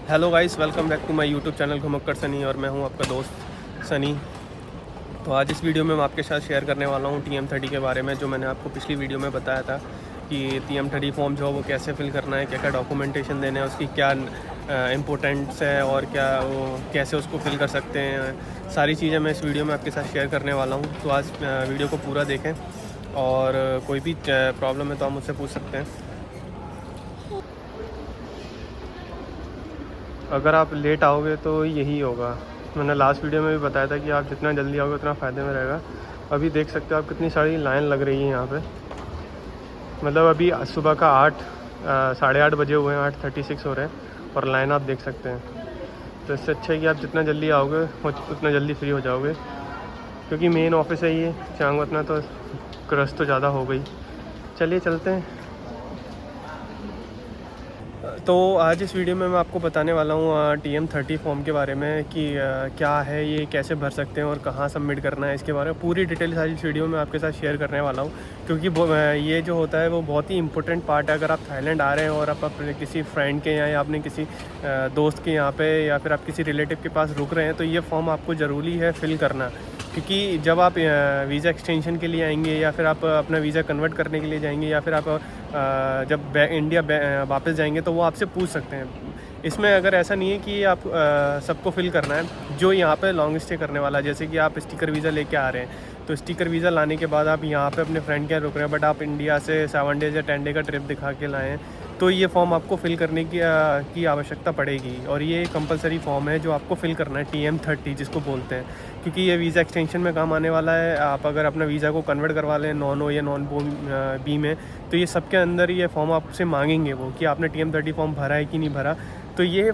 Hello guys, welcome back to my YouTube channel Ghumakkad Sunny और मैं हूं आपका दोस्त सनी। तो आज इस वीडियो में मैं आपके साथ शेयर करने वाला हूं TM30 के बारे में, जो मैंने आपको पिछली वीडियो में बताया था कि TM30 फॉर्म जो है वो कैसे फिल करना है, क्या क्या डॉक्यूमेंटेशन देने हैं, उसकी क्या इम्पोर्टेंस है और क्या वो कैसे उसको फिल कर सकते हैं। सारी चीज़ें मैं इस वीडियो में आपके साथ शेयर करने वाला हूँ। तो आज वीडियो को पूरा देखें और कोई भी प्रॉब्लम है तो आप मुझसे पूछ सकते हैं। अगर आप लेट आओगे तो यही होगा। मैंने लास्ट वीडियो में भी बताया था कि आप जितना जल्दी आओगे उतना फ़ायदे में रहेगा। अभी देख सकते हो आप कितनी सारी लाइन लग रही है यहाँ पे। मतलब अभी सुबह का 8 बजे हुए हैं, 8:36 हो रहे हैं और लाइन आप देख सकते हैं। तो इससे अच्छा है कि आप जितना जल्दी आओगे उतना जल्दी फ्री हो जाओगे, क्योंकि मेन ऑफिस है ये चांगवतना, तो क्रश तो ज़्यादा हो गई। चलिए चलते हैं। तो आज इस वीडियो में मैं आपको बताने वाला हूँ TM30 फॉर्म के बारे में कि क्या है ये, कैसे भर सकते हैं और कहाँ सबमिट करना है। इसके बारे में पूरी डिटेल सारी इस वीडियो में आपके साथ शेयर करने वाला हूँ, क्योंकि ये जो होता है वो बहुत ही इंपॉर्टेंट पार्ट है। अगर आप थाईलैंड आ रहे हैं और आप अपने किसी फ्रेंड के यहाँ या अपने किसी दोस्त के यहाँ पे या फिर आप किसी रिलेटिव के पास रुक रहे हैं, तो ये फॉर्म आपको ज़रूरी है फिल करना। क्योंकि जब आप वीज़ा एक्सटेंशन के लिए आएंगे या फिर आप अपना वीज़ा कन्वर्ट करने के लिए जाएंगे या फिर आप जब इंडिया वापस जाएंगे तो वो आपसे पूछ सकते हैं। इसमें अगर ऐसा नहीं है कि आप सबको फिल करना है। जो यहाँ पे लॉन्ग स्टे करने वाला, जैसे कि आप स्टिकर वीज़ा लेके आ रहे हैं, तो स्टिकर वीज़ा लाने के बाद आप यहाँ पे अपने फ्रेंड के यहाँ रुक रहे हैं, बट आप इंडिया से 7 डेज़ या 10 डे का ट्रिप दिखा के लाएँ, तो ये फॉर्म आपको फिल करने की आवश्यकता पड़ेगी। और ये कंपलसरी फॉर्म है जो आपको फिल करना है, TM30 जिसको बोलते हैं, क्योंकि ये वीज़ा एक्सटेंशन में काम आने वाला है। आप अगर अपना वीज़ा को कन्वर्ट करवा लें नॉन ओ या नॉन बी में, तो ये सबके अंदर ये फॉर्म आपसे मांगेंगे वो कि आपने TM30 फॉर्म भरा है कि नहीं भरा। तो ये,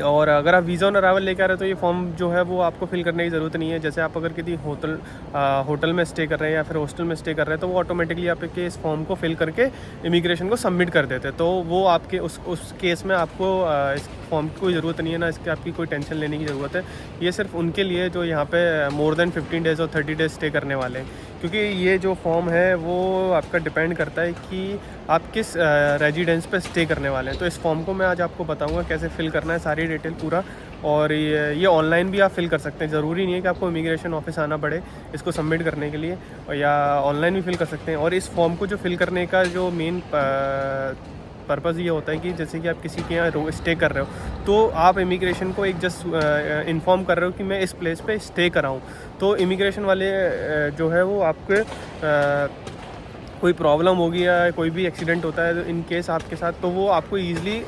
और अगर आप वीज़ा ऑन अराइवल लेकर आ रहे हो तो ये फॉर्म जो है वो आपको फिल करने की ज़रूरत नहीं है। जैसे आप अगर किसी होटल में स्टे कर रहे हैं या फिर हॉस्टल में स्टे कर रहे हैं, तो वो ऑटोमेटिकली आपके इस फॉर्म को फिल करके इमिग्रेशन को सबमिट कर देते हैं। तो वो आपके उस केस में आपको इस फॉर्म की कोई ज़रूरत नहीं है, ना इसकी आपकी कोई टेंशन लेने की ज़रूरत है। ये सिर्फ उनके लिए जो यहाँ पे मोर देन 15 डेज़ और 30 डेज़ स्टे करने वाले हैं, क्योंकि ये जो फॉर्म है वो आपका डिपेंड करता है कि आप किस रेजिडेंस पे स्टे करने वाले हैं। तो इस फॉर्म को मैं आज आपको बताऊंगा कैसे फिल करना है, सारी डिटेल पूरा। और ये ऑनलाइन भी आप फिल कर सकते हैं, ज़रूरी नहीं है कि आपको इमिग्रेशन ऑफिस आना पड़े इसको सबमिट करने के लिए, और या ऑनलाइन भी फिल कर सकते हैं। और इस फॉर्म को जो फिल करने का जो मेन पर्पज़ ये होता है कि जैसे कि आप किसी के यहाँ स्टे कर रहे हो, तो आप इमिग्रेशन को एक जस्ट इन्फॉर्म कर रहे हो कि मैं इस प्लेस पे स्टे कर रहा हूँ। तो इमिग्रेशन वाले जो है वो आपके कोई प्रॉब्लम होगी या कोई भी एक्सीडेंट होता है तो इन केस आपके साथ, तो वो आपको ईजिली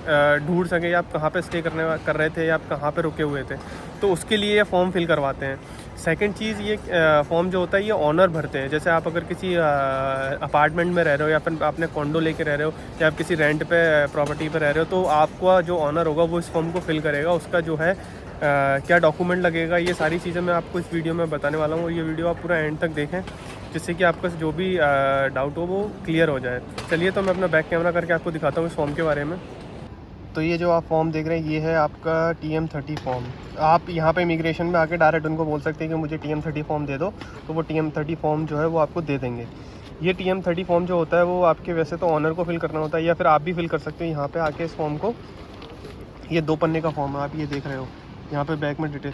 ढूंढ सके आप कहाँ पे स्टे कर रहे थे या आप कहाँ पे रुके हुए थे। तो उसके लिए ये फॉर्म फिल करवाते हैं। सेकंड चीज़, ये फॉर्म जो होता है ये ऑनर भरते हैं। जैसे आप अगर किसी अपार्टमेंट में रह रहे हो या फिर आपने कॉन्डो लेके रह रहे हो या आप किसी रेंट पे प्रॉपर्टी पे रह रहे हो, तो आपका जो ऑनर होगा वो इस फॉर्म को फिल करेगा। उसका जो है क्या डॉक्यूमेंट लगेगा, ये सारी चीज़ें मैं आपको इस वीडियो में बताने वाला हूँ। और ये वीडियो आप पूरा एंड तक देखें, जिससे कि आपका जो भी डाउट हो वो क्लियर हो जाए। चलिए तो मैं अपना बैक कैमरा करके आपको दिखाता हूँ इस फॉर्म के बारे में। तो ये जो आप फॉर्म देख रहे हैं ये है आपका TM30 फॉर्म। आप यहाँ पे इमिग्रेशन में आके डायरेक्ट उनको बोल सकते हैं कि मुझे TM30 फॉर्म दे दो, तो वो TM30 फॉर्म जो है वो आपको दे देंगे। ये TM30 फॉर्म जो होता है वो आपके वैसे तो ऑनर को फिल करना होता है, या फिर आप भी फिल कर सकते हो यहाँ पे आके इस फॉर्म को। ये 2 पन्ने का फॉर्म है, आप ये देख रहे हो यहाँ पे बैक में डिटेल।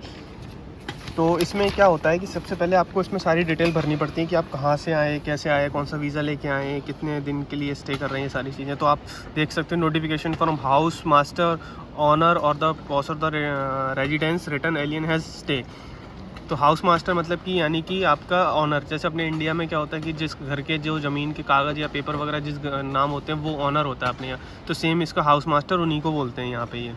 तो इसमें क्या होता है कि सबसे पहले आपको इसमें सारी डिटेल भरनी पड़ती है कि आप कहाँ से आए, कैसे आए, कौन सा वीज़ा लेके आए, कितने दिन के लिए स्टे कर रहे हैं, ये सारी चीज़ें। तो आप देख सकते हैं notification from house master owner और the boss of the residence return alien has stay. तो हाउस मास्टर मतलब कि यानी कि आपका ऑनर, जैसे अपने इंडिया में क्या होता है कि जिस घर के जो ज़मीन के कागज़ या पेपर वगैरह जिस नाम होते हैं वो ऑनर होता है अपने यहाँ, तो सेम इसका हाउस मास्टर उन्हीं को बोलते हैं यहाँ पे ये।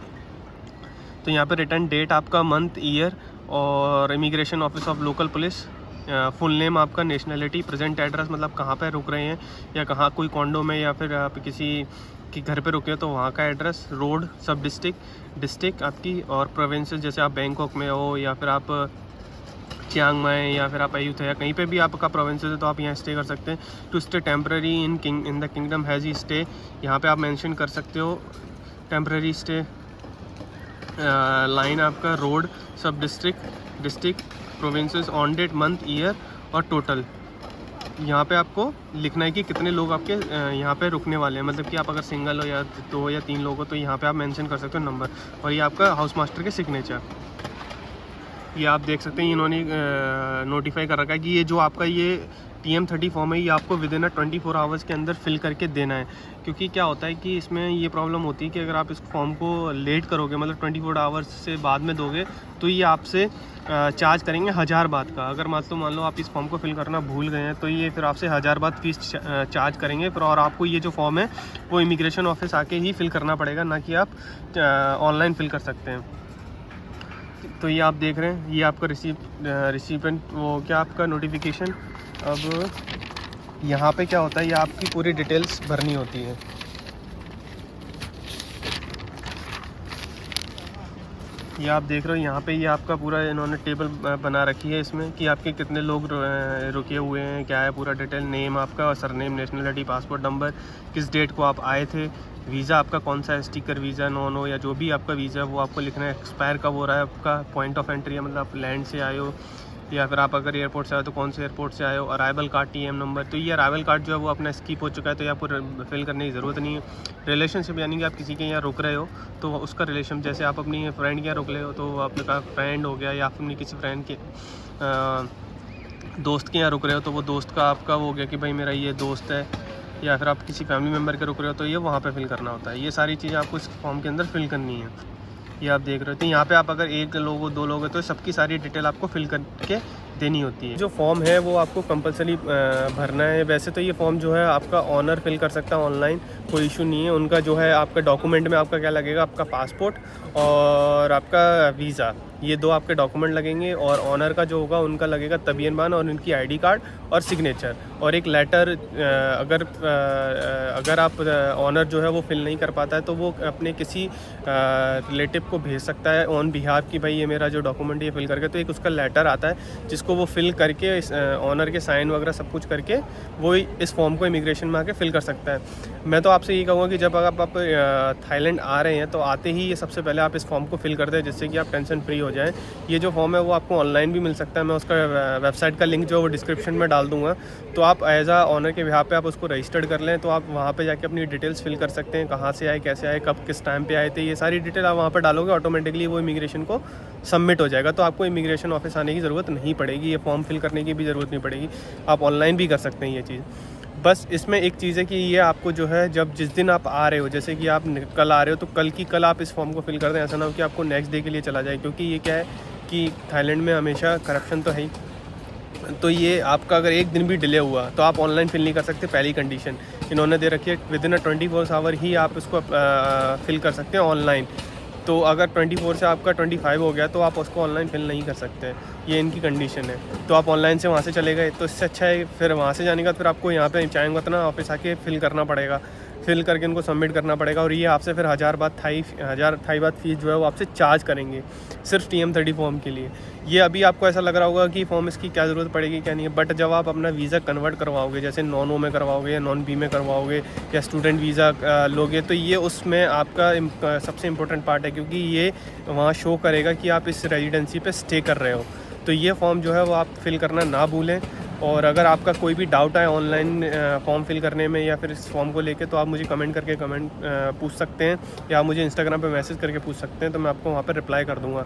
तो यहाँ पे रिटर्न डेट आपका, मंथ, ईयर, और immigration office of local police, full name आपका, नेशनलिटी, प्रेजेंट एड्रेस मतलब कहाँ पे रुक रहे हैं या कहाँ कोई कॉन्डो में या फिर आप किसी के घर पे रुके हो तो वहाँ का एड्रेस, रोड, सब डिस्ट्रिक्ट आपकी, और प्रोविंसेस जैसे आप बैंकॉक में हो या फिर आप चियांग माई या फिर आप अयुथया, कहीं पे भी आपका प्रोविंसेस है तो आप यहाँ स्टे कर सकते हैं। To stay temporary in the kingdom has he stay, यहाँ पे आप मेंशन कर सकते हो टेम्प्रेरी स्टे। लाइन आपका, road, sub district, provinces, on date, month, year और टोटल। यहाँ पे आपको लिखना है कि कितने लोग आपके यहाँ पे रुकने वाले हैं, मतलब कि आप अगर सिंगल हो या 2 या 3 लोग हो तो यहाँ पे आप मेंशन कर सकते हो नंबर। और ये आपका हाउस मास्टर के सिग्नेचर, ये आप देख सकते हैं इन्होंने नोटिफाई कर रखा है कि ये जो आपका ये TM30 फॉर्म है ये आपको विद इन 24 आवर्स के अंदर फिल करके देना है। क्योंकि क्या होता है कि इसमें ये प्रॉब्लम होती है कि अगर आप इस फॉर्म को लेट करोगे, मतलब 24 आवर्स से बाद में दोगे, तो ये आपसे चार्ज करेंगे 1000 बात का। अगर मान लो आप इस फॉर्म को फिल करना भूल गए हैं तो ये फिर आपसे 1000 बात फीस चार्ज करेंगे फिर। और आपको ये जो फॉर्म है वो इमिग्रेशन ऑफिस आके ही फिल करना पड़ेगा, ना कि आप ऑनलाइन फिल कर सकते हैं। तो ये आप देख रहे हैं, ये आपका रिसिपेंट वो क्या आपका नोटिफिकेशन। अब यहाँ पे क्या होता है, ये आपकी पूरी डिटेल्स भरनी होती है। ये आप देख रहे हो यहाँ पे ये आपका पूरा इन्होंने टेबल बना रखी है इसमें कि आपके कितने लोग रुके हुए हैं, क्या है पूरा डिटेल, नेम आपका और सरनेम, नेशनलिटी, पासपोर्ट नंबर, किस डेट को आप आए थे, वीज़ा आपका कौन सा है, स्टिकर वीज़ा, नॉन हो या जो भी आपका वीज़ा है वो आपको लिखना है। एक्सपायर कब हो रहा है आपका, पॉइंट ऑफ एंट्री है मतलब आप लैंड से आए हो या फिर आप अगर एयरपोर्ट से आए तो कौन से एयरपोर्ट से आए हो। अराइवल कार्ड, TM नंबर, तो ये अराइवल कार्ड जो है वो अपना स्किप हो चुका है तो ये आपको फिल करने की ज़रूरत नहीं है। रिलेशनशिप यानी कि आप किसी के यहाँ रुक रहे हो तो उसका रिलेशन, जैसे आप अपनी फ्रेंड के यहाँ रुक रहे हो तो आपका फ्रेंड हो गया, या आप अपनी किसी फ्रेंड के दोस्त के यहाँ रुक रहे हो तो वो दोस्त का आपका वो हो गया कि भाई मेरा ये दोस्त है, या फिर आप किसी फैमिली मेम्बर के रुक रहे हो तो ये वहाँ पे फिल करना होता है। ये सारी चीज़ें आपको इस फॉर्म के अंदर फिल करनी है। ये आप देख रहे हो, तो यहाँ पे आप अगर 1 लोग हो 2 लोग हो तो सबकी सारी डिटेल आपको फिल करके देनी होती है। जो फॉर्म है वो आपको कंपलसरी भरना है। वैसे तो ये फॉर्म जो है आपका ऑनर फिल कर सकता है ऑनलाइन, कोई इशू नहीं है। उनका जो है आपका डॉक्यूमेंट में आपका क्या लगेगा, आपका पासपोर्ट और आपका वीज़ा, ये 2 आपके डॉक्यूमेंट लगेंगे। और ऑनर का जो होगा उनका लगेगा तबीयन बान और उनकी ID कार्ड और सिग्नेचर और एक लेटर। अगर आप ऑनर जो है वो फिल नहीं कर पाता है तो वो अपने किसी रिलेटिव को भेज सकता है ऑन बिहाफ कि भाई ये मेरा जो डॉक्यूमेंट ये फिल करके, तो एक उसका लेटर आता है जिसको वो फिल करके ऑनर के साइन वगैरह सब कुछ करके वो इस फॉर्म को इमिग्रेशन में आके फिल कर सकता है। मैं तो आपसे ये कहूँगा कि जब आप थाईलैंड आ रहे हैं तो आते ही ये सबसे पहले आप इस फॉर्म को फिल कर दें, जिससे कि आप टेंशन फ्री हो जाएं। ये जो फॉर्म है वो आपको ऑनलाइन भी मिल सकता है, मैं उसका वेबसाइट का लिंक जो वो डिस्क्रिप्शन में डाल दूँगा। तो आप एज आ ऑनर के बिहाफ पे आप उसको रजिस्टर्ड कर लें, तो आप वहाँ पे जाके अपनी डिटेल्स फिल कर सकते हैं, कहाँ से आए, कैसे आए, कब किस टाइम पे आए थे, ये सारी डिटेल आप वहाँ पर डालोगे, ऑटोमेटिकली वो इमिग्रेशन को सबमिट हो जाएगा। तो आपको इमिग्रेशन ऑफिस आने की ज़रूरत नहीं पड़ेगी, ये फॉर्म फिल करने की भी ज़रूरत नहीं पड़ेगी, आप ऑनलाइन भी कर सकते हैं ये चीज़। बस इसमें एक चीज़ है कि ये आपको जो है जब जिस दिन आप आ रहे हो, जैसे कि आप कल आ रहे हो तो कल की कल आप इस फॉर्म को फिल कर दें, ऐसा ना हो कि आपको नेक्स्ट डे के लिए चला जाए। क्योंकि ये क्या है कि थाईलैंड में हमेशा करप्शन तो है ही, तो ये आपका अगर एक दिन भी डिले हुआ तो आप ऑनलाइन फिल नहीं कर सकते। पहली कंडीशन इन्होंने दे रखी है, विद इन 24 आवर ही आप इसको फिल कर सकते हैं ऑनलाइन। तो अगर 24 से आपका 25 हो गया तो आप उसको ऑनलाइन फिल नहीं कर सकते, ये इनकी कंडीशन है। तो आप ऑनलाइन से वहाँ से चले गए तो इससे अच्छा है फिर वहाँ से जाने का फिर आपको यहाँ पे चायंगवतना ऑफिस आके फिल करना पड़ेगा, फिल करके इनको सबमिट करना पड़ेगा। और ये आपसे फिर 1000 बात थाई बात फीस जो है वो आपसे चार्ज करेंगे सिर्फ TM30 फॉर्म के लिए। ये अभी आपको ऐसा लग रहा होगा कि फॉर्म इसकी क्या ज़रूरत पड़ेगी क्या नहीं है, बट जब आप अपना वीज़ा कन्वर्ट करवाओगे, जैसे नॉन ओ में करवाओगे या नॉन बी में करवाओगे या स्टूडेंट वीज़ा लोगे, तो ये उसमें आपका सबसे इम्पोर्टेंट पार्ट है, क्योंकि ये वहाँ शो करेगा कि आप इस रेजिडेंसी पे स्टे कर रहे हो। तो ये फॉर्म जो है वो आप फिल करना ना भूलें। और अगर आपका कोई भी डाउट है ऑनलाइन फॉर्म फिल करने में या फिर इस फॉर्म को लेके, तो आप मुझे कमेंट करके पूछ सकते हैं, या आप मुझे इंस्टाग्राम पे मैसेज करके पूछ सकते हैं, तो मैं आपको वहाँ पर रिप्लाई कर दूँगा।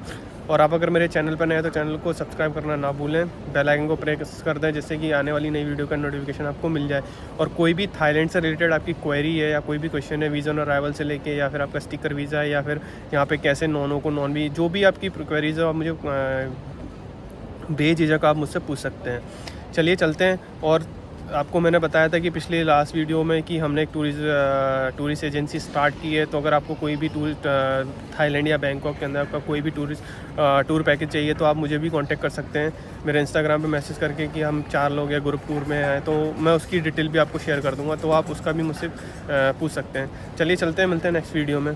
और आप अगर मेरे चैनल पर नए हैं तो चैनल को सब्सक्राइब करना ना भूलें, बेल आइकन को प्रेस कर दें, जिससे कि आने वाली नई वीडियो का नोटिफिकेशन आपको मिल जाए। और कोई भी थाईलैंड से रिलेटेड आपकी क्वेरी है या कोई भी क्वेश्चन है वीज़ा ऑन अराइवल से लेके, या फिर आपका स्टिकर वीज़ा है, या फिर यहाँ पे कैसे नॉनों को नॉन भी, जो भी आपकी क्वेरीज है आप मुझे बेझिझक आप मुझसे पूछ सकते हैं। चलिए चलते हैं। और आपको मैंने बताया था कि पिछले लास्ट वीडियो में कि हमने एक टूरिस्ट एजेंसी स्टार्ट की है। तो अगर आपको कोई भी थाईलैंड या बैंकॉक के अंदर आपका कोई भी टूर पैकेज चाहिए तो आप मुझे भी कांटेक्ट कर सकते हैं मेरे इंस्टाग्राम पे मैसेज करके कि हम 4 लोग या ग्रुप टूर में हैं, तो मैं उसकी डिटेल भी आपको शेयर कर दूँगा, तो आप उसका भी मुझसे पूछ सकते हैं। चलिए चलते हैं, मिलते हैं नेक्स्ट वीडियो में।